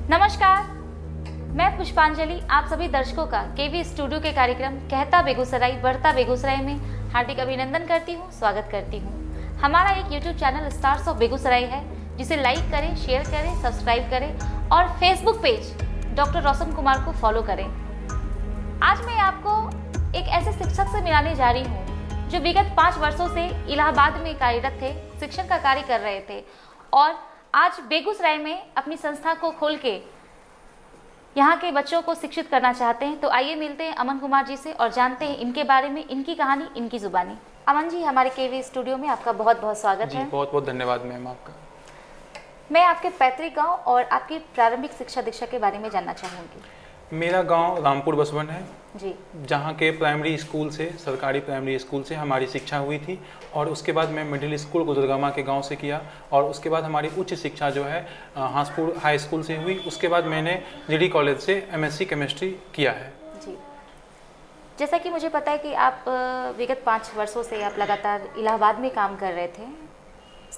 नमस्कार, मैं पुष्पांजलि आप सभी दर्शकों का केवी स्टूडियो के कार्यक्रम कहता बेगूसराय बढ़ता बेगूसराय में हार्दिक अभिनंदन करती हूँ, स्वागत करती हूँ। हमारा एक YouTube channel stars of Begusarai है, जिसे लाइक करें, शेयर करें, सब्सक्राइब करें और Facebook page doctor Roshan Kumar को फॉलो करें। आज मैं आपको एक ऐसे शिक्षक से मिलाने जा रही हूँ जो विगत 5 वर्षों से इलाहाबाद में कार्यरत थे, शिक्षण का कार्य कर रहे थे और आज बेगूसराय में अपनी संस्था को खोल के यहाँ के बच्चों को शिक्षित करना चाहते हैं। तो आइए मिलते हैं अमन कुमार जी से और जानते हैं इनके बारे में, इनकी कहानी, इनकी जुबानी। अमन जी, हमारे केवी स्टूडियो में आपका बहुत बहुत स्वागत है। बहुत बहुत धन्यवाद मैम आपका। मैं आपके पैतृक गांव और आपकी प्रारंभिक शिक्षा दीक्षा के बारे में जानना चाहूँगी। मेरा गांव रामपुर बसवन है जी, जहाँ के प्राइमरी स्कूल से, सरकारी प्राइमरी स्कूल से हमारी शिक्षा हुई थी और उसके बाद मैं मिडिल स्कूल गुजरगामा के गांव से किया और उसके बाद हमारी उच्च शिक्षा जो है हांसपुर हाई स्कूल से हुई। उसके बाद मैंने जीडी कॉलेज से एमएससी केमिस्ट्री किया है। जी, जैसा कि मुझे पता है कि आप विगत 5 वर्षों से आप लगातार इलाहाबाद में काम कर रहे थे,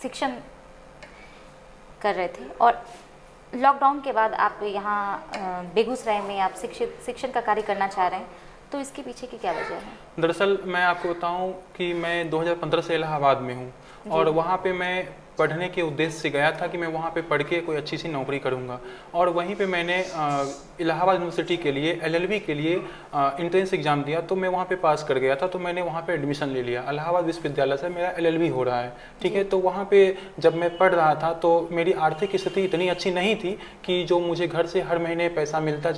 शिक्षण कर रहे थे और लॉकडाउन के बाद आप यहाँ बेगूसराय में आप शिक्षण का कार्य करना चाह रहे हैं, तो इसके पीछे की क्या वजह है? दरअसल मैं आपको बताऊं कि मैं 2015 से इलाहाबाद में हूं और वहाँ पे मैं पढ़ने के उद्देश्य से गया था कि मैं वहाँ पे पढ़ के कोई अच्छी सी नौकरी करूँगा और वहीं पे मैंने इलाहाबाद यूनिवर्सिटी के लिए एलएलबी के लिए एंट्रेंस एग्ज़ाम दिया, तो मैं वहाँ पे पास कर गया था। तो मैंने वहाँ पे एडमिशन ले लिया। इलाहाबाद विश्वविद्यालय से मेरा एलएलबी हो रहा है, ठीक है। तो वहाँ पे जब मैं पढ़ रहा था तो मेरी आर्थिक स्थिति इतनी अच्छी नहीं थी कि जो मुझे घर से हर महीने पैसा मिलता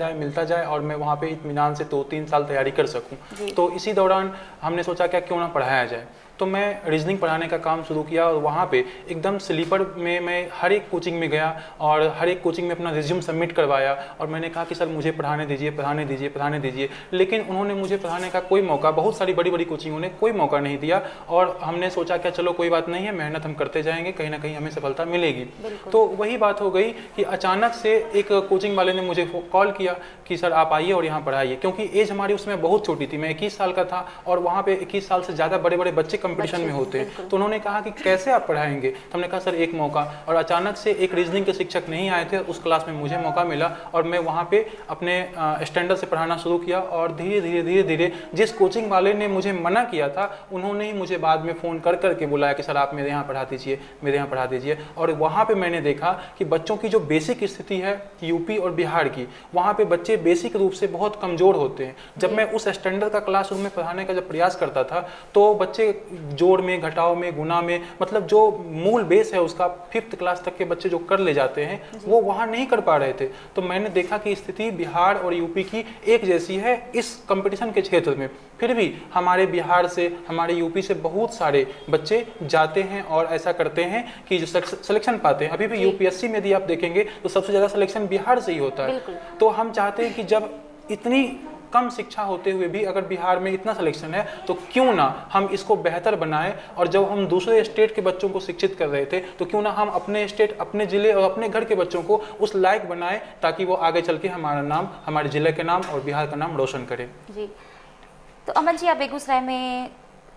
जाए और मैं वहाँ पे इत्मीनान से 2-3 साल तैयारी कर सकूँ। तो इसी दौरान हमने सोचा क्यों ना पढ़ाया जाए, तो मैं रीजनिंग पढ़ाने का काम शुरू किया और वहाँ पे एकदम स्लीपर में मैं हर एक कोचिंग में गया और हर एक कोचिंग में अपना रिज्यूम सबमिट करवाया और मैंने कहा कि सर मुझे पढ़ाने दीजिए। लेकिन उन्होंने मुझे पढ़ाने का कोई मौका, बहुत सारी बड़ी कोचिंगों ने कोई मौका नहीं दिया और हमने सोचा चलो कोई बात नहीं है, मेहनत हम करते जाएंगे, कहीं ना कहीं हमें सफलता मिलेगी। तो वही बात हो गई कि अचानक से एक कोचिंग वाले ने मुझे कॉल किया कि सर आप आइए और यहाँ पढ़ाइए, क्योंकि एज हमारी उसमें बहुत छोटी थी, मैं 21 साल का था और वहाँ पे 21 साल से ज़्यादा बड़े बच्चे कंपटीशन में होते हैं। तो उन्होंने कहा कि कैसे आप पढ़ाएंगे, तो हमने कहा सर एक मौका, और अचानक से एक रीजनिंग के शिक्षक नहीं आए थे, उस क्लास में मुझे मौका मिला और मैं वहाँ पे अपने स्टैंडर्ड से पढ़ाना शुरू किया और धीरे धीरे जिस कोचिंग वाले ने मुझे मना किया था उन्होंने ही मुझे बाद में फ़ोन करके बुलाया कि सर आप मेरे यहाँ पढ़ा दीजिए। और वहाँ पर मैंने देखा कि बच्चों की जो बेसिक स्थिति है यूपी और बिहार की, वहाँ पर बच्चे बेसिक रूप से बहुत कमज़ोर होते हैं। जब मैं उस स्टैंडर्ड का क्लासरूम में पढ़ाने का जब प्रयास करता था तो बच्चे जोड़ में, घटाव में, गुना में, मतलब जो मूल बेस है उसका 5th क्लास तक के बच्चे जो कर ले जाते हैं वो वहाँ नहीं कर पा रहे थे। तो मैंने देखा कि स्थिति बिहार और यूपी की एक जैसी है इस कंपटीशन के क्षेत्र में, फिर भी हमारे बिहार से, हमारे यूपी से बहुत सारे बच्चे जाते हैं और ऐसा करते हैं कि जो सिलेक्शन पाते हैं, अभी भी यूपीएससी में यदि आप देखेंगे तो सबसे ज़्यादा सिलेक्शन बिहार से ही होता है। तो हम चाहते हैं कि जब इतनी कम शिक्षा होते हुए भी अगर बिहार में इतना सिलेक्शन है तो क्यों ना हम इसको बेहतर बनाएं, और जब हम दूसरे स्टेट के बच्चों को शिक्षित कर रहे थे तो क्यों ना हम अपने स्टेट, अपने ज़िले और अपने घर के बच्चों को उस लायक बनाएं ताकि वो आगे चल के हमारा नाम, हमारे ज़िले के नाम और बिहार का नाम रोशन करें। जी, तो अमन जी, आप बेगूसराय में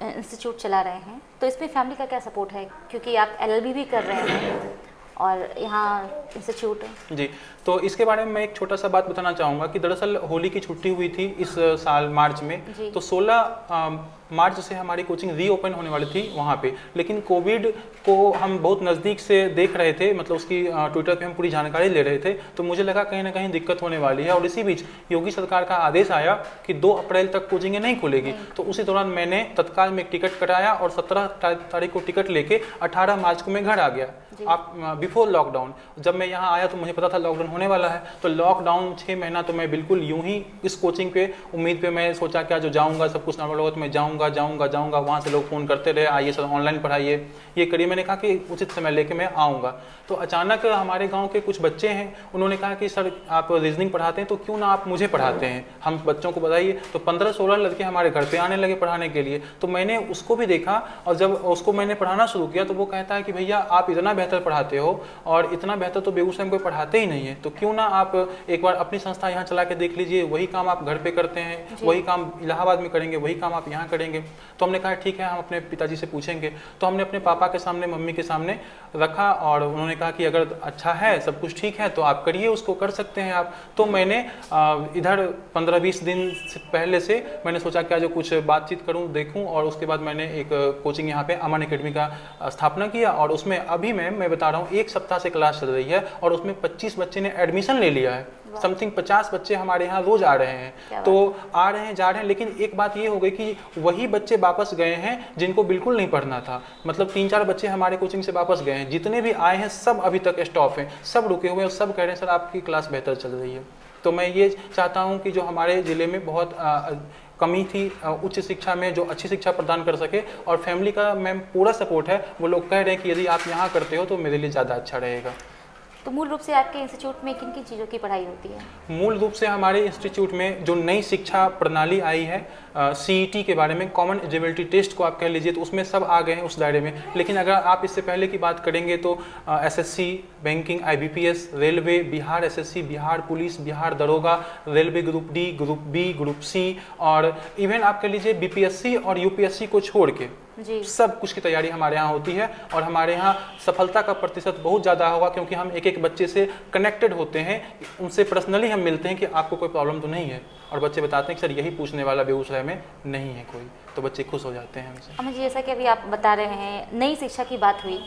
इंस्टीट्यूट चला रहे हैं, तो इसमें फैमिली का क्या सपोर्ट है, क्योंकि आप एलएलबी भी कर रहे हैं और यहाँ इंस्टीट्यूट है? जी, तो इसके बारे में मैं एक छोटा सा बात बताना चाहूँगा कि दरअसल होली की छुट्टी हुई थी इस साल मार्च में, तो 16 मार्च से हमारी कोचिंग रीओपन होने वाली थी वहाँ पे, लेकिन कोविड को हम बहुत नज़दीक से देख रहे थे, मतलब उसकी ट्विटर पे हम पूरी जानकारी ले रहे थे, तो मुझे लगा कहीं ना कहीं दिक्कत होने वाली है। और इसी बीच योगी सरकार का आदेश आया कि 2 अप्रैल तक कोचिंगें नहीं खुलेगी, तो उसी दौरान मैंने तत्काल में टिकट कटाया और 17 तारीख को टिकट लेके 18 मार्च को मैं घर आ गया। आप बिफोर लॉकडाउन जब मैं यहाँ आया तो मुझे पता था लॉकडाउन होने वाला है, तो लॉकडाउन 6 महीना तो मैं बिल्कुल यूं ही इस कोचिंग पे उम्मीद पे मैं सोचा क्या जो जाऊँगा सब कुछ नॉर्मल होगा तो मैं जाऊँगा। वहाँ से लोग फ़ोन करते रहे, आइए सर ऑनलाइन पढ़ाइए, ये करिए। मैंने कहा कि उचित समय लेके मैं आऊँगा। तो अचानक हमारे गांव के कुछ बच्चे हैं, उन्होंने कहा कि सर आप रीजनिंग पढ़ाते हैं तो क्यों ना आप मुझे पढ़ाते हैं, हम बच्चों को बताइए। तो 15-16 लड़के हमारे घर पे आने लगे पढ़ाने के लिए। तो मैंने उसको भी देखा और जब उसको मैंने पढ़ाना शुरू किया तो वो कहता है कि भैया आप इतना बेहतर पढ़ाते हो और इतना बेहतर तो बेगूसराय में कोई पढ़ाते ही नहीं है, तो क्यों ना आप एक बार अपनी संस्था यहाँ चला के देख लीजिए। वही काम आप घर पे करते हैं, वही काम इलाहाबाद में करेंगे, वही काम आप यहाँ करेंगे, करेंगे। तो हमने कहा ठीक है, हम अपने पिताजी से पूछेंगे। तो हमने अपने पापा के सामने, मम्मी के सामने रखा और उन्होंने कहा कि अगर अच्छा है, सब कुछ ठीक है तो आप करिए, उसको कर सकते हैं आप। तो मैंने इधर 15-20 दिन से पहले से मैंने सोचा कि आज कुछ बातचीत करूं, देखूं, और उसके बाद मैंने एक कोचिंग यहाँ पे अमन एकेडमी का स्थापना किया। और उसमें अभी मैं बता रहा हूँ 1 सप्ताह से क्लास चल रही है और उसमें 25 बच्चे ने एडमिशन ले लिया है। समथिंग 50 बच्चे हमारे यहाँ रोज आ रहे हैं। तो आ रहे हैं, जा रहे हैं, लेकिन एक बात ये हो गई कि वही बच्चे वापस गए हैं जिनको बिल्कुल नहीं पढ़ना था। मतलब 3-4 बच्चे हमारे कोचिंग से वापस गए हैं। जितने भी आए हैं सब अभी तक स्टॉप हैं, सब रुके हुए हैं और सब कह रहे हैं सर आपकी क्लास बेहतर चल रही है। तो मैं ये चाहता हूँ कि जो हमारे ज़िले में बहुत कमी थी उच्च शिक्षा में, जो अच्छी शिक्षा प्रदान कर सके, और फैमिली का मैम पूरा सपोर्ट है। वो लोग कह रहे हैं कि यदि आप यहाँ करते हो तो मेरे लिए ज़्यादा अच्छा रहेगा। तो मूल रूप से आपके इंस्टीट्यूट में किन किन चीज़ों की पढ़ाई होती है? मूल रूप से हमारे इंस्टीट्यूट में जो नई शिक्षा प्रणाली आई है, CET के बारे में, कॉमन एलिजिबिलिटी टेस्ट को आप कह लीजिए, तो उसमें सब आ गए हैं उस दायरे में। लेकिन अगर आप इससे पहले की बात करेंगे तो SSC, banking, IBPS, railway, Bihar SSC, Bihar police, Bihar दरोगा, railway group D, group B, group C, और इवन आप कह लीजिए BPSC और UPSC को छोड़ के सब कुछ की तैयारी हमारे यहाँ होती है। और हमारे यहाँ सफलता का प्रतिशत बहुत ज़्यादा होगा, क्योंकि हम एक एक बच्चे से कनेक्टेड होते हैं, उनसे पर्सनली हम मिलते हैं कि आपको कोई प्रॉब्लम तो नहीं है, और बच्चे बताते हैं कि सर यही पूछने वाला बेगूसराय में नहीं है कोई, तो बच्चे खुश हो जाते हैं हमसे। अमन जी, जैसा कि अभी आप बता रहे हैं नई शिक्षा की बात हुई,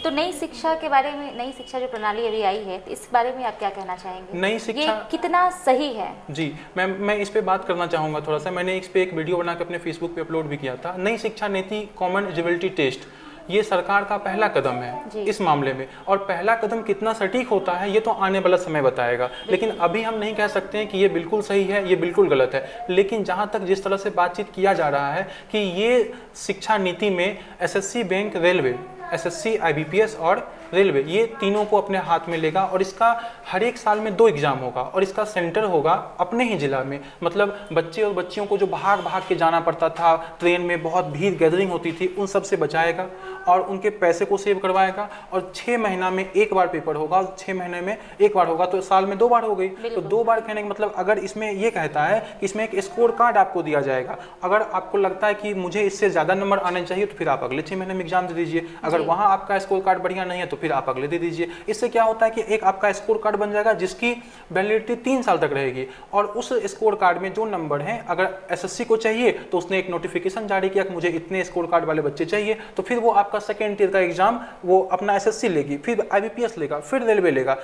तो नई शिक्षा के बारे में, नई शिक्षा जो प्रणाली अभी आई है, तो इस बारे में आप क्या कहना चाहेंगे? नई शिक्षा ये कितना सही है? जी मैं इस पे बात करना चाहूँगा थोड़ा सा। मैंने इस पे एक वीडियो बना के अपने फेसबुक पे अपलोड भी किया था। नई शिक्षा नीति, कॉमन एलिजिबिलिटी टेस्ट, ये सरकार का पहला कदम है इस मामले में, और पहला कदम कितना सटीक होता है ये तो आने वाला समय बताएगा। लेकिन अभी हम नहीं कह सकते हैं कि ये बिल्कुल सही है, ये बिल्कुल गलत है। लेकिन जहाँ तक जिस तरह से बातचीत किया जा रहा है कि ये शिक्षा नीति में SSC, bank, railway, SSC, IBPS और रेलवे, ये तीनों को अपने हाथ में लेगा, और इसका हर एक साल में 2 एग्जाम होगा, और इसका सेंटर होगा अपने ही जिला में। मतलब बच्चे और बच्चियों को जो भाग भाग के जाना पड़ता था, ट्रेन में बहुत भीड़ गैदरिंग होती थी, उन सब से बचाएगा और उनके पैसे को सेव करवाएगा। और 6 महीना में एक बार पेपर होगा, 6 महीने में एक बार होगा, तो साल में 2 बार हो गई। तो 2 बार कहने का मतलब, अगर इसमें ये कहता है कि इसमें एक स्कोर कार्ड आपको दिया जाएगा, अगर आपको लगता है कि मुझे इससे ज़्यादा नंबर आने चाहिए तो फिर आप अगले 6 महीने में एग्जाम दे दीजिए। अगर वहाँ आपका स्कोर कार्ड बढ़िया नहीं है तो फिर आप अगले दे दीजिए। इससे क्या होता है कि एक आपका स्कोर कार्ड बन जाएगा जिसकी वैलिडिटी 3 साल तक रहेगी, और उस स्कोर कार्ड में जो नंबर हैं, अगर SSC को चाहिए तो उसने एक नोटिफिकेशन जारी किया कि मुझे इतने स्कोर कार्ड वाले बच्चे चाहिए, तो फिर वो आपका सेकेंड ईयर का एग्जाम वो अपना SSC लेगी, फिर IBPS लेगा, फिर रेलवे लेगा।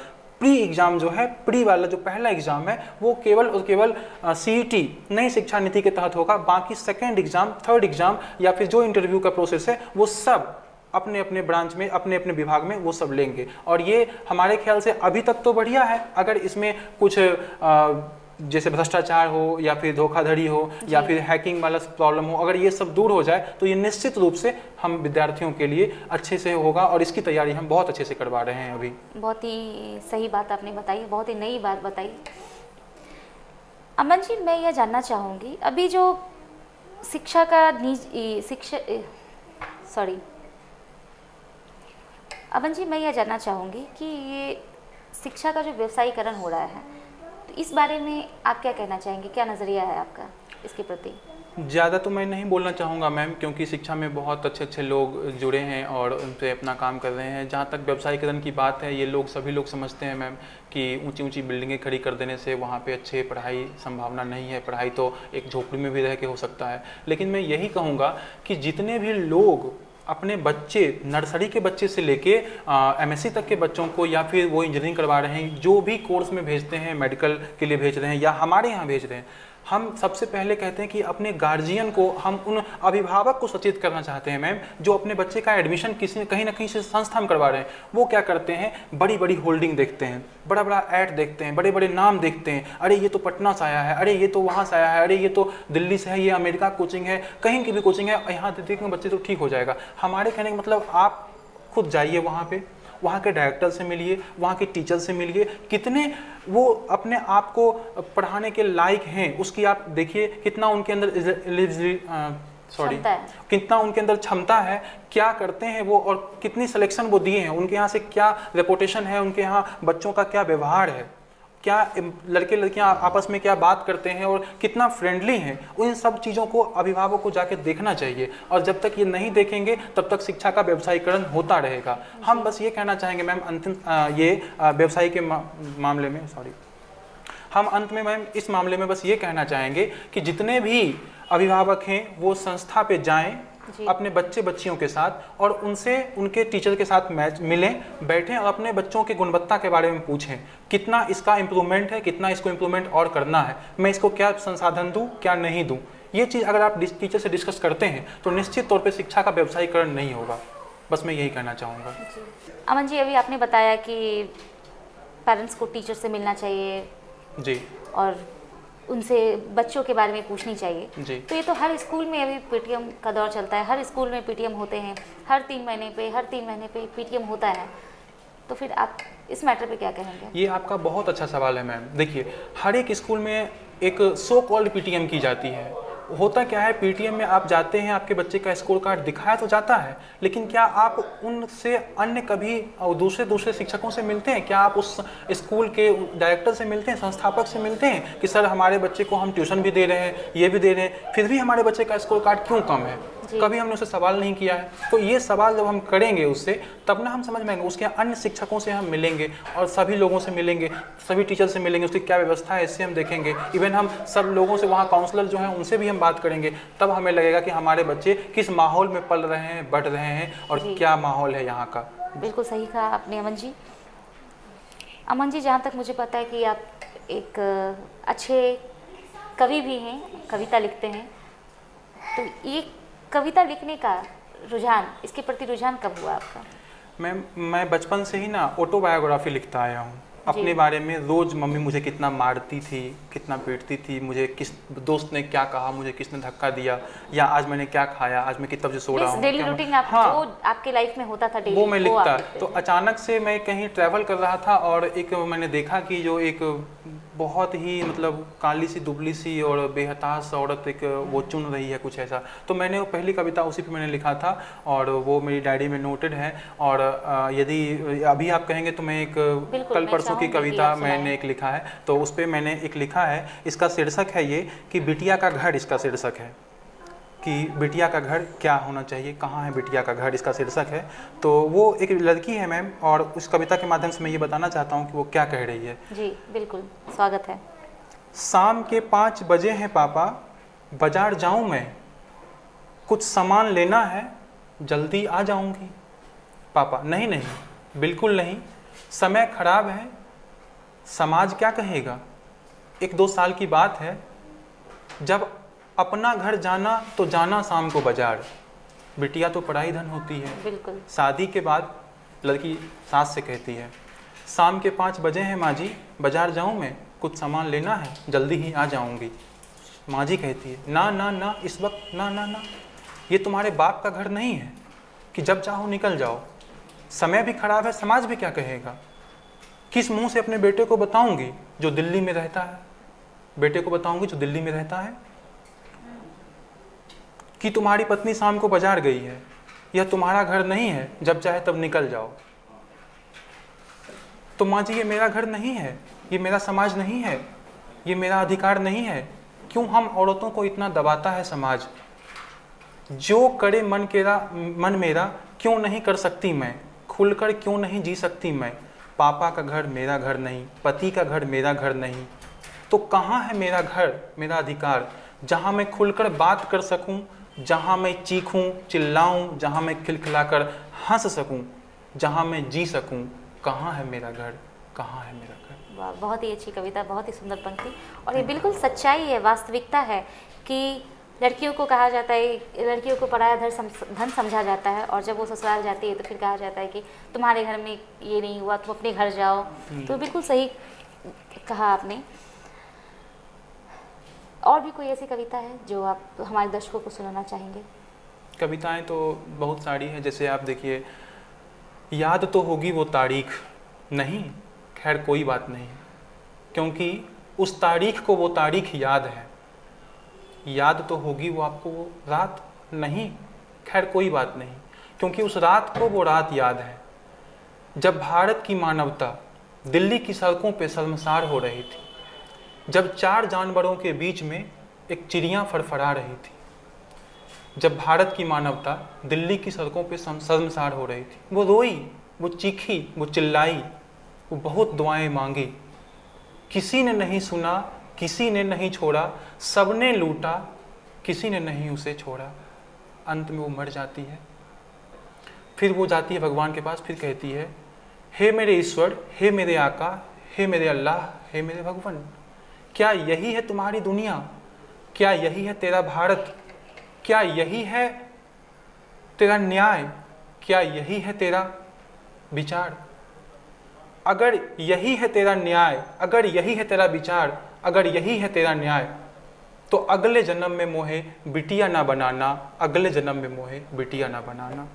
प्री एग्जाम जो है, प्री वाला जो पहला एग्जाम है, वो केवल और केवल CET नई शिक्षा नीति के तहत होगा। बाकी सेकेंड एग्जाम, थर्ड एग्जाम या फिर जो इंटरव्यू का प्रोसेस है, वो सब अपने अपने ब्रांच में, अपने अपने विभाग में वो सब लेंगे। और ये हमारे ख्याल से अभी तक तो बढ़िया है। अगर इसमें कुछ जैसे भ्रष्टाचार हो या फिर धोखाधड़ी हो या फिर हैकिंग वाला प्रॉब्लम हो, अगर ये सब दूर हो जाए तो ये निश्चित रूप से हम विद्यार्थियों के लिए अच्छे से होगा, और इसकी तैयारी हम बहुत अच्छे से करवा रहे हैं अभी। बहुत ही सही बात आपने बताई, बहुत ही नई बात बताई। अमन जी, मैं यह जानना चाहूँगी, अभी जो शिक्षा का अमन जी, मैं यह जानना चाहूँगी कि ये शिक्षा का जो व्यवसायीकरण हो रहा है, तो इस बारे में आप क्या कहना चाहेंगे? क्या नज़रिया है आपका इसके प्रति? ज़्यादा तो मैं नहीं बोलना चाहूँगा मैम, क्योंकि शिक्षा में बहुत अच्छे अच्छे लोग जुड़े हैं और उन पे अपना काम कर रहे हैं। जहाँ तक व्यवसायीकरण की बात है, ये लोग सभी लोग समझते हैं मैम कि ऊंची ऊंची बिल्डिंगें खड़ी कर देने से वहाँ पे अच्छे पढ़ाई संभावना नहीं है। पढ़ाई तो एक झोपड़ी में भी रह के हो सकता है। लेकिन मैं यही कहूँगा कि जितने भी लोग अपने बच्चे, नर्सरी के बच्चे से लेके MSc तक के बच्चों को, या फिर वो इंजीनियरिंग करवा रहे हैं, जो भी कोर्स में भेजते हैं, मेडिकल के लिए भेज रहे हैं या हमारे यहाँ भेज रहे हैं, हम सबसे पहले कहते हैं कि अपने गार्जियन को, हम उन अभिभावक को सचेत करना चाहते हैं मैम, जो अपने बच्चे का एडमिशन कहीं ना कहीं से संस्था में करवा रहे हैं। वो क्या करते हैं, बड़ी बड़ी होल्डिंग देखते हैं, बड़ा बड़ा ऐड देखते हैं, बड़े बड़े नाम देखते हैं, अरे ये तो पटना से आया है, अरे ये तो वहाँ से आया है, अरे ये तो दिल्ली से है, ये अमेरिका कोचिंग है, कहीं की भी कोचिंग है, यहाँ देखेंगे बच्चे तो ठीक हो जाएगा। हमारे कहने का मतलब, आप खुद जाइए वहाँ पे, वहाँ के डायरेक्टर से मिलिए, वहाँ के टीचर से मिलिए, कितने वो अपने आप को पढ़ाने के लायक हैं उसकी आप देखिए, कितना उनके अंदर कितना उनके अंदर क्षमता है, क्या करते हैं वो, और कितनी सिलेक्शन वो दिए हैं, उनके यहाँ से क्या रेपुटेशन है, उनके यहाँ बच्चों का क्या व्यवहार है। क्या लड़के लड़कियां आपस में क्या बात करते हैं और कितना फ्रेंडली हैं, उन सब चीज़ों को अभिभावक को जाके देखना चाहिए। और जब तक ये नहीं देखेंगे तब तक शिक्षा का व्यवसायीकरण होता रहेगा। हम बस ये कहना चाहेंगे मैम अंतिम ये व्यवसाय के मामले में हम अंत में मैम इस मामले में बस ये कहना चाहेंगे कि जितने भी अभिभावक हैं वो संस्था पे जाएं अपने बच्चे बच्चियों के साथ और उनसे उनके टीचर के साथ मिलें, बैठें और अपने बच्चों की गुणवत्ता के बारे में पूछें, कितना इसका इम्प्रूवमेंट है, कितना इसको इम्प्रूवमेंट और करना है, मैं इसको क्या संसाधन दूं, क्या नहीं दूं। ये चीज़ अगर आप टीचर से डिस्कस करते हैं तो निश्चित तौर पर शिक्षा का व्यवसायीकरण नहीं होगा। बस मैं यही कहना चाहूँगा। अमन जी, अभी आपने बताया कि पेरेंट्स को टीचर से मिलना चाहिए जी, और उनसे बच्चों के बारे में पूछनी चाहिए जी। तो ये तो हर स्कूल में अभी पीटीएम का दौर चलता है, हर स्कूल में पीटीएम होते हैं, हर 3 महीने पे पीटीएम होता है, तो फिर आप इस मैटर पे क्या कहेंगे? ये आपका बहुत अच्छा सवाल है मैम। देखिए, हर एक स्कूल में एक सो कॉल्ड पीटीएम की जाती है। होता क्या है, पीटीएम में आप जाते हैं, आपके बच्चे का स्कोर कार्ड दिखाया तो जाता है, लेकिन क्या आप उनसे अन्य कभी और दूसरे शिक्षकों से मिलते हैं? क्या आप उस स्कूल के डायरेक्टर से मिलते हैं, संस्थापक से मिलते हैं कि सर हमारे बच्चे को हम ट्यूशन भी दे रहे हैं, ये भी दे रहे हैं, फिर भी हमारे बच्चे का स्कोर कार्ड क्यों कम है? कभी हमने उससे सवाल नहीं किया है। तो ये सवाल जब हम करेंगे उससे, तब ना हम समझ में आएंगे। उसके अन्य शिक्षकों से हम मिलेंगे और सभी लोगों से मिलेंगे, सभी टीचर से मिलेंगे, उसकी क्या व्यवस्था है इससे हम देखेंगे। इवन हम सब लोगों से, वहाँ काउंसलर जो हैं उनसे भी हम बात करेंगे, तब हमें लगेगा कि हमारे बच्चे किस माहौल में पल रहे हैं, बढ़ रहे हैं और क्या माहौल है यहाँ का। बिल्कुल सही कहा आपने अमन जी। अमन जी, जहाँ तक मुझे पता है कि आप एक अच्छे कवि भी हैं, कविता लिखते हैं, तो ये कविता लिखने का रुझान, इसके प्रति रुझान कब हुआ आपका? मैं बचपन से ही ना ऑटोबायोग्राफी लिखता आया हूँ अपने बारे में। रोज़ मम्मी मुझे कितना मारती थी, कितना पीटती थी, मुझे किस दोस्त ने क्या कहा, मुझे किसने धक्का दिया, या आज मैंने क्या खाया, आज मैं कितने बजे सो रहा हूँ, डेली रूटीन जो आपके लाइफ में होता था डेली, वो मैं लिखता। तो अचानक से मैं कहीं ट्रैवल कर रहा था और एक मैंने देखा कि जो एक बहुत ही मतलब काली सी दुबली सी और बेहताश औरत एक वो चुन रही है कुछ ऐसा, तो मैंने वो पहली कविता उसी पे मैंने लिखा था और वो मेरी डायरी में नोटेड है। और यदि अभी आप कहेंगे तो मैं एक कल परसों की कविता मैंने एक लिखा है, तो उस पर मैंने एक लिखा है, इसका शीर्षक है ये कि बिटिया का घर, इसका शीर्षक है कि बिटिया का घर क्या होना चाहिए, कहाँ है बिटिया का घर, इसका शीर्षक है। तो वो एक लड़की है मैम, और उस कविता के माध्यम से मैं ये बताना चाहता हूँ कि वो क्या कह रही है। जी बिल्कुल, स्वागत है। शाम के 5 बजे हैं पापा, बाजार जाऊँ मैं, कुछ सामान लेना है, जल्दी आ जाऊँगी। पापा, नहीं नहीं, बिल्कुल नहीं, समय खराब है, समाज क्या कहेगा, 1-2 साल की बात है, जब अपना घर जाना तो जाना शाम को बाजार, बिटिया तो पढ़ाई धन होती है। बिल्कुल। शादी के बाद लड़की सास से कहती है, शाम के 5 बजे हैं माँ जी, बाजार जाऊँ मैं, कुछ सामान लेना है, जल्दी ही आ जाऊँगी। माँ जी कहती है, ना ना ना, इस वक्त ना ना ना, ये तुम्हारे बाप का घर नहीं है कि जब चाहो निकल जाओ, समय भी खराब है, समाज भी क्या कहेगा। किस मुंह से अपने बेटे को बताऊंगी जो दिल्ली में रहता है, बेटे को बताऊंगी जो दिल्ली में रहता है कि तुम्हारी पत्नी शाम को बाजार गई है, यह तुम्हारा घर नहीं है, जब चाहे तब निकल जाओ। तो माँ जी, ये मेरा घर नहीं है, ये मेरा समाज नहीं है, ये मेरा अधिकार नहीं है। क्यों हम औरतों को इतना दबाता है समाज। जो करे मन मेरा क्यों नहीं कर सकती मैं, खुलकर क्यों नहीं जी सकती मैं। पापा का घर मेरा घर नहीं, पति का घर मेरा घर नहीं, तो कहाँ है मेरा घर, मेरा अधिकार, जहाँ मैं खुलकर बात कर सकूँ, जहाँ मैं चीखूं चिल्लाऊं, जहाँ मैं खिलखिलाकर हंस सकूं, जहाँ मैं जी सकूं। कहाँ है मेरा घर, कहाँ है मेरा घर। वाह, बहुत ही अच्छी कविता, बहुत ही सुंदर पंक्ति, और ये बिल्कुल सच्चाई है, वास्तविकता है कि लड़कियों को कहा जाता है, लड़कियों को पराया धन समझा जाता है, और जब वो ससुराल जाती है तो फिर कहा जाता है कि तुम्हारे घर में ये नहीं हुआ, तुम अपने घर जाओ। तो बिल्कुल सही कहा आपने। और भी कोई ऐसी कविता है जो आप हमारे दर्शकों को सुनाना चाहेंगे? कविताएं तो बहुत सारी हैं, जैसे आप देखिए, याद तो होगी वो तारीख नहीं, खैर कोई बात नहीं, क्योंकि उस तारीख को वो तारीख याद है। याद तो होगी वो आपको वो रात नहीं, खैर कोई बात नहीं, क्योंकि उस रात को वो रात याद है, जब भारत की मानवता दिल्ली की सड़कों पे शर्मसार हो रही थी, जब 4 जानवरों के बीच में एक चिड़िया फड़फड़ा रही थी, जब भारत की मानवता दिल्ली की सड़कों पे शर्मसार हो रही थी। वो रोई, वो चीखी, वो चिल्लाई, वो बहुत दुआएं मांगी, किसी ने नहीं सुना, किसी ने नहीं छोड़ा, सबने लूटा, किसी ने नहीं उसे छोड़ा। अंत में वो मर जाती है। फिर वो जाती है भगवान के पास, फिर कहती है, हे मेरे ईश्वर, हे मेरे आका, हे मेरे अल्लाह, हे मेरे भगवान, क्या यही है तुम्हारी दुनिया? क्या यही है तेरा भारत? क्या यही है तेरा न्याय? क्या यही है तेरा विचार? अगर यही है तेरा न्याय, अगर यही है तेरा विचार, अगर यही है तेरा न्याय, तो अगले जन्म में मोहे बिटिया ना बनाना, अगले जन्म में मोहे बिटिया ना बनाना।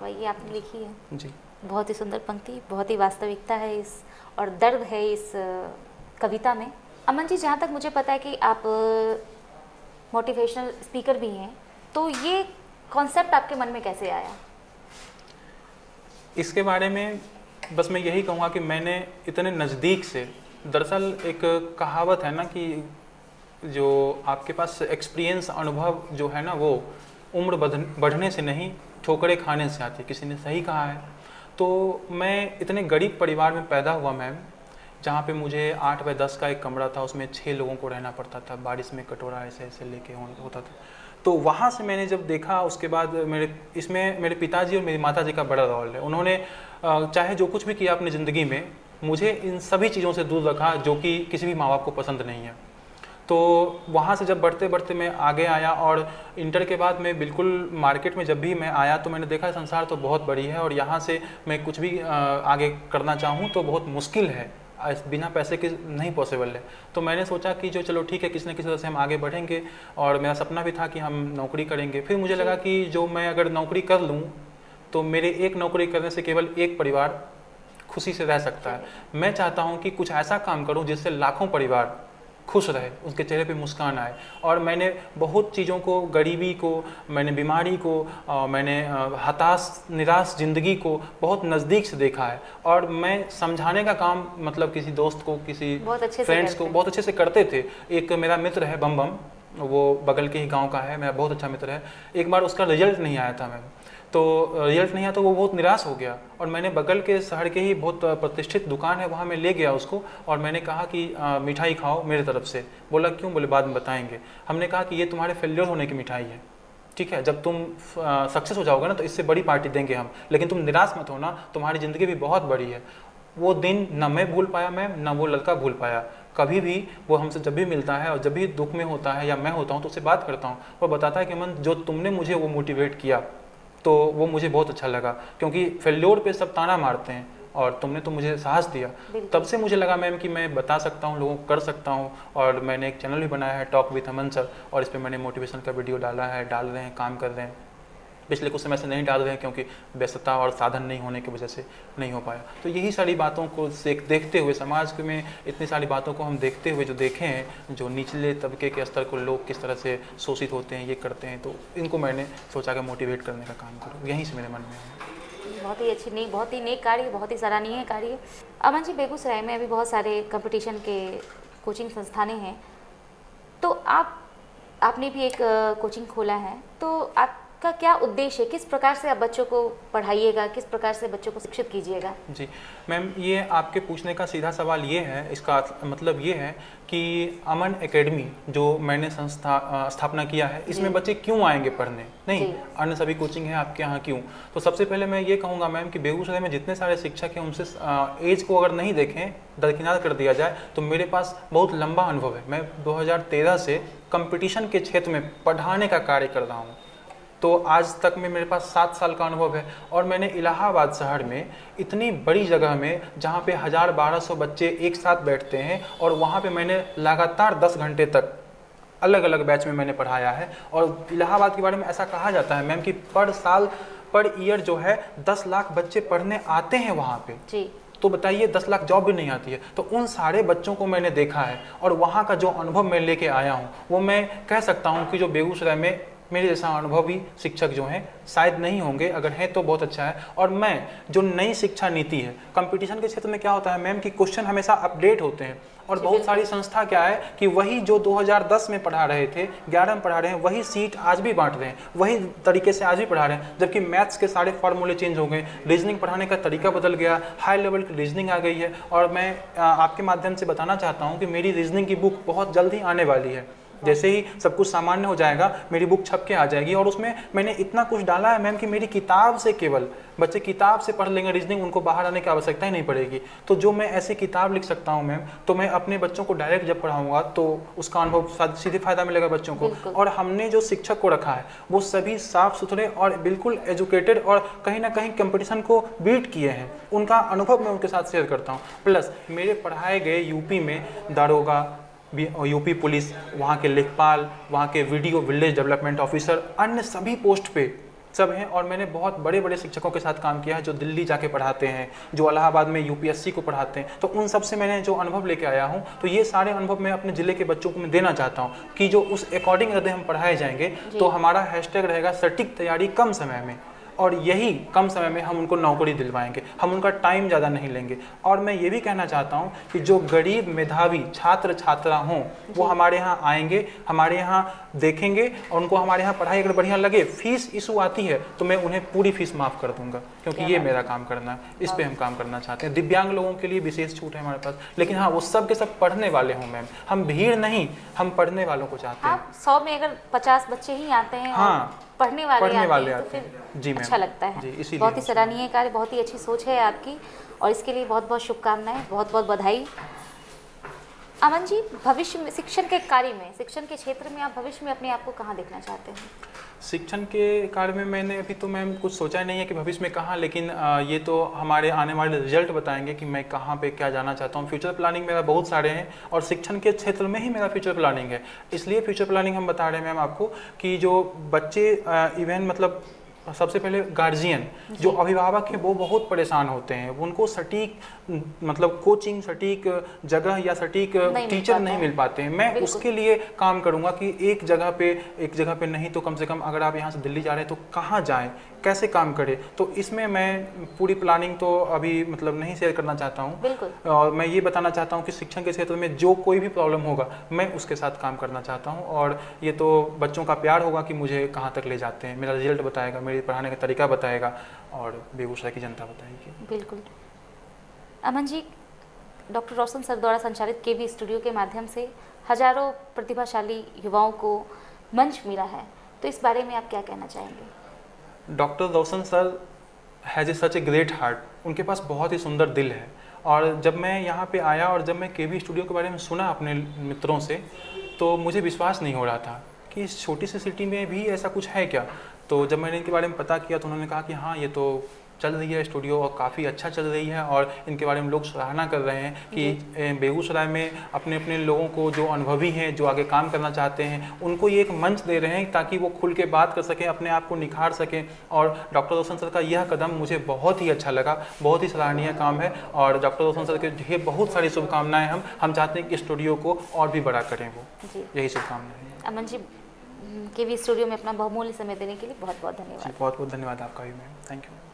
वही आपने लिखी है जी। बहुत ही सुंदर पंक्ति, बहुत ही वास्तविकता है इस और दर्द है इस कविता में। अमन जी, जहाँ तक मुझे पता है कि आप मोटिवेशनल स्पीकर भी हैं, तो ये कॉन्सेप्ट आपके मन में कैसे आया? इसके बारे में बस मैं यही कहूँगा कि मैंने इतने नज़दीक से, दरअसल एक कहावत है ना कि जो आपके पास एक्सपीरियंस, अनुभव जो है ना, वो उम्र बढ़ने से नहीं, ठोकरें खाने से आती है, किसी ने सही कहा है। तो मैं इतने गरीब परिवार में पैदा हुआ मैम, जहाँ पे मुझे 8 बाय 10 का एक कमरा था, उसमें 6 लोगों को रहना पड़ता था, बारिश में कटोरा ऐसे ऐसे लेके होता था। तो वहाँ से मैंने जब देखा, उसके बाद इसमें मेरे पिताजी और मेरी माताजी का बड़ा रोल है। उन्होंने चाहे जो कुछ भी किया अपनी ज़िंदगी में, मुझे इन सभी चीज़ों से दूर रखा जो कि किसी भी माँ बाप को पसंद नहीं है। तो वहाँ से जब बढ़ते बढ़ते मैं आगे आया, और इंटर के बाद मैं बिल्कुल मार्केट में जब भी मैं आया तो मैंने देखा संसार तो बहुत बड़ी है, और यहाँ से मैं कुछ भी आगे करना चाहूँ तो बहुत मुश्किल है, बिना पैसे के नहीं पॉसिबल है। तो मैंने सोचा कि जो चलो ठीक है, किसी न किसी तरह से हम आगे बढ़ेंगे, और मेरा सपना भी था कि हम नौकरी करेंगे। फिर मुझे लगा कि जो मैं अगर नौकरी कर लूँ तो मेरे एक नौकरी करने से केवल एक परिवार खुशी से रह सकता है। मैं चाहता हूँ कि कुछ ऐसा काम करूँ जिससे लाखों परिवार खुश रहे, उसके चेहरे पे मुस्कान आए। और मैंने बहुत चीज़ों को, गरीबी को, मैंने बीमारी को, मैंने हताश निराश ज़िंदगी को बहुत नज़दीक से देखा है। और मैं समझाने का काम मतलब किसी दोस्त को, किसी फ्रेंड्स को बहुत अच्छे से करते थे। एक मेरा मित्र है बम बम, वो बगल के ही गांव का है, मेरा बहुत अच्छा मित्र है। एक बार उसका रिजल्ट नहीं आया था मैम, तो रिजल्ट नहीं आया तो वो बहुत निराश हो गया, और मैंने बगल के शहर के ही बहुत प्रतिष्ठित दुकान है, वहाँ मैं ले गया उसको, और मैंने कहा कि मिठाई खाओ मेरे तरफ से। बोला क्यों? बोले बाद में बताएंगे। हमने कहा कि ये तुम्हारे फेलियर होने की मिठाई है, ठीक है, जब तुम सक्सेस हो जाओगे ना तो इससे बड़ी पार्टी देंगे हम, लेकिन तुम निराश मत होना, तुम्हारी ज़िंदगी भी बहुत बड़ी है। वो दिन न मैं भूल पाया मैम, न वो लड़का भूल पाया। कभी भी वो हमसे जब भी मिलता है और जब भी दुख में होता है या मैं होता हूँ तो उससे बात करता हूँ, वो बताता है कि मन जो तुमने मुझे वो मोटिवेट किया तो वो मुझे बहुत अच्छा लगा, क्योंकि फेल्योर पे सब ताना मारते हैं और तुमने तो मुझे साहस दिया। तब से मुझे लगा मैम कि मैं बता सकता हूँ, लोगों को कर सकता हूँ। और मैंने एक चैनल भी बनाया है, टॉक विद अमन सर, और इस पर मैंने मोटिवेशन का वीडियो डाला है, डाल रहे हैं, काम कर रहे हैं। पिछले कुछ समय से नहीं डाल रहे हैं क्योंकि व्यस्तता और साधन नहीं होने की वजह से नहीं हो पाया। तो यही सारी बातों को देखते हुए, समाज में इतनी सारी बातों को हम देखते हुए जो देखे हैं, जो निचले तबके के स्तर को लोग किस तरह से शोषित होते हैं, ये करते हैं, तो इनको मैंने सोचा कि मोटिवेट करने का काम करूँ, यहीं से मेरे मन में है। बहुत ही अच्छी नेक, बहुत ही नेक कार्य, बहुत ही सराहनीय कार्य। अमन जी, बेगूसराय में अभी बहुत सारे कंपटीशन के कोचिंग संस्थानें हैं, तो आपने भी एक कोचिंग खोला है, तो आप का क्या उद्देश्य है? किस प्रकार से आप बच्चों को पढ़ाइएगा, किस प्रकार से बच्चों को शिक्षित कीजिएगा? जी मैम, ये आपके पूछने का सीधा सवाल ये है, इसका मतलब ये है कि अमन एकेडमी जो मैंने स्थापना किया है, इसमें बच्चे क्यों आएंगे पढ़ने, नहीं अन्य सभी कोचिंग है आपके यहाँ क्यों? तो सबसे पहले मैं ये कहूँगा मैम कि बेगूसराय में जितने सारे शिक्षक हैं उनसे एज को अगर नहीं देखें, दरकिनार कर दिया जाए, तो मेरे पास बहुत लंबा अनुभव है। मैं 2013 से कंपटीशन के क्षेत्र में पढ़ाने का कार्य कर रहा हूँ, तो आज तक में मेरे पास 7 साल का अनुभव है। और मैंने इलाहाबाद शहर में इतनी बड़ी जगह में, जहाँ पे 1000-1200 बच्चे एक साथ बैठते हैं, और वहाँ पे मैंने लगातार 10 घंटे तक अलग अलग बैच में मैंने पढ़ाया है। और इलाहाबाद के बारे में ऐसा कहा जाता है मैम कि पर ईयर जो है 10 लाख बच्चे पढ़ने आते हैं वहाँ पे जी। तो बताइए 10 लाख जॉब भी नहीं आती है। तो उन सारे बच्चों को मैंने देखा है, और वहाँ का जो अनुभव मैं लेके आया हूँ, वो मैं कह सकता हूँ कि जो बेगूसराय में मेरे जैसा अनुभवी शिक्षक जो हैं शायद नहीं होंगे, अगर हैं तो बहुत अच्छा है। और मैं जो नई शिक्षा नीति है, कंपटीशन के क्षेत्र में क्या होता है मैम कि क्वेश्चन हमेशा अपडेट होते हैं, और बहुत सारी संस्था क्या है कि वही जो 2010 में पढ़ा रहे थे, 11 में पढ़ा रहे हैं, वही सीट आज भी बांट रहे हैं, वही तरीके से आज भी पढ़ा रहे हैं, जबकि मैथ्स के सारे फार्मूले चेंज हो गए, रीजनिंग पढ़ाने का तरीका बदल गया, हाई लेवल की रीजनिंग आ गई है। और मैं आपके माध्यम से बताना चाहता हूँ कि मेरी रीजनिंग की बुक बहुत जल्द ही आने वाली है। जैसे ही सब कुछ सामान्य हो जाएगा मेरी बुक छप के आ जाएगी, और उसमें मैंने इतना कुछ डाला है मैम कि मेरी किताब से केवल बच्चे किताब से पढ़ लेंगे रीजनिंग, उनको बाहर आने की आवश्यकता ही नहीं पड़ेगी। तो जो मैं ऐसी किताब लिख सकता हूँ मैम, तो मैं अपने बच्चों को डायरेक्ट जब पढ़ाऊंगा तो उसका अनुभव सीधे फायदा मिलेगा बच्चों को। और हमने जो शिक्षक को रखा है वो सभी साफ सुथरे और बिल्कुल एजुकेटेड और कहीं ना कहीं कंपटीशन को बीट किए हैं, उनका अनुभव मैं उनके साथ शेयर करता हूँ। प्लस मेरे पढ़ाए गए यूपी में दारोगा, यूपी पुलिस, वहाँ के लेखपाल, वहाँ के वीडियो विलेज डेवलपमेंट ऑफिसर, अन्य सभी पोस्ट पे सब हैं। और मैंने बहुत बड़े बड़े शिक्षकों के साथ काम किया है जो दिल्ली जाके पढ़ाते हैं, जो इलाहाबाद में यूपीएससी को पढ़ाते हैं। तो उन सब से मैंने जो अनुभव लेके आया हूँ, तो ये सारे अनुभव मैं अपने ज़िले के बच्चों को मैं देना चाहता हूँ कि जो उस अकॉर्डिंग यदि हम पढ़ाए जाएंगे तो हमारा हैशटैग रहेगा सटीक तैयारी कम समय में, और यही कम समय में हम उनको नौकरी दिलवाएंगे, हम उनका टाइम ज़्यादा नहीं लेंगे। और मैं ये भी कहना चाहता हूँ कि जो गरीब मेधावी छात्र छात्रा हों वो हमारे यहाँ आएंगे, हमारे यहाँ देखेंगे, और उनको हमारे यहाँ पढ़ाई अगर बढ़िया लगे, फीस इशू आती है तो मैं उन्हें पूरी फीस माफ़ कर दूंगा, क्योंकि ये मेरा काम करना है, इस पर हम काम करना चाहते हैं। दिव्यांग लोगों के लिए विशेष छूट है हमारे पास, लेकिन हाँ वो सब के सब पढ़ने वाले हों मैम, हम भीड़ नहीं, हम पढ़ने वालों को चाहते हैं। 100 में अगर 50 बच्चे ही आते हैं, हाँ, पढ़ने वाले आते हैं, तो फिर अच्छा लगता है। बहुत ही सराहनीय कार्य, बहुत ही अच्छी सोच है आपकी, और इसके लिए बहुत बहुत शुभकामनाएं, बहुत बहुत बधाई। अमन जी, भविष्य में शिक्षण के कार्य में, शिक्षण के क्षेत्र में आप भविष्य में अपने आप को कहाँ देखना चाहते हैं? शिक्षण के कार्य में मैंने अभी तो मैम कुछ सोचा नहीं है कि भविष्य में कहाँ, लेकिन ये तो हमारे आने वाले रिजल्ट बताएंगे कि मैं कहाँ पे क्या जाना चाहता हूँ। फ्यूचर प्लानिंग मेरा बहुत सारे हैं, और शिक्षण के क्षेत्र में ही मेरा फ्यूचर प्लानिंग है। इसलिए फ्यूचर प्लानिंग हम बता रहे हैं मैम आपको कि जो बच्चे इवन मतलब सबसे पहले गार्जियन जो अभिभावक हैं वो बहुत परेशान होते हैं, उनको सटीक मतलब कोचिंग, सटीक जगह या सटीक टीचर नहीं मिल पाते हैं। मैं उसके लिए काम करूंगा कि एक जगह पे नहीं तो कम से कम अगर आप यहाँ से दिल्ली जा रहे हैं तो कहाँ जाएं, कैसे काम करें। तो इसमें मैं पूरी प्लानिंग तो अभी मतलब नहीं शेयर करना चाहता हूँ, और मैं ये बताना चाहता हूँ कि शिक्षण के क्षेत्र में जो कोई भी प्रॉब्लम होगा मैं उसके साथ काम करना चाहता हूँ, और ये तो बच्चों का प्यार होगा कि मुझे कहाँ तक ले जाते हैं, मेरा रिजल्ट बताएगा, मेरे पढ़ाने का तरीका बताएगा, और बेगूसराय की जनता बताएगी। बिल्कुल। अमन जी, डॉक्टर रोशन सर द्वारा संचालित केवी स्टूडियो के माध्यम से हजारों प्रतिभाशाली युवाओं को मंच मिला है, तो इस बारे में आप क्या कहना चाहेंगे? Doctor Roshan sir has a such a great heart, उनके पास बहुत ही सुंदर दिल है। और जब मैं यहाँ पे आया और जब मैं केवी स्टूडियो के बारे में सुना अपने मित्रों से, तो मुझे विश्वास नहीं हो रहा था कि इस छोटी सी सिटी में भी ऐसा कुछ है क्या। तो जब मैंने इनके बारे में पता किया तो उन्होंने कहा कि हाँ ये तो चल रही है स्टूडियो, और काफ़ी अच्छा चल रही है, और इनके बारे में लोग सराहना कर रहे हैं कि बेगूसराय में अपने अपने लोगों को जो अनुभवी हैं, जो आगे काम करना चाहते हैं, उनको ये एक मंच दे रहे हैं ताकि वो खुल के बात कर सकें, अपने आप को निखार सकें। और डॉक्टर रोशन सर का यह कदम मुझे बहुत ही अच्छा लगा, बहुत ही सराहनीय काम है, और डॉक्टर रोशन सर के ढेर बहुत सारी शुभकामनाएँ। हम चाहते हैं कि स्टूडियो को और भी बड़ा करें, वो यही शुभकामनाएँ हैं। अमन जी, केवी स्टूडियो में अपना बहुमूल्य समय देने के लिए बहुत बहुत धन्यवाद। बहुत बहुत धन्यवाद आपका भी मैम, थैंक यू।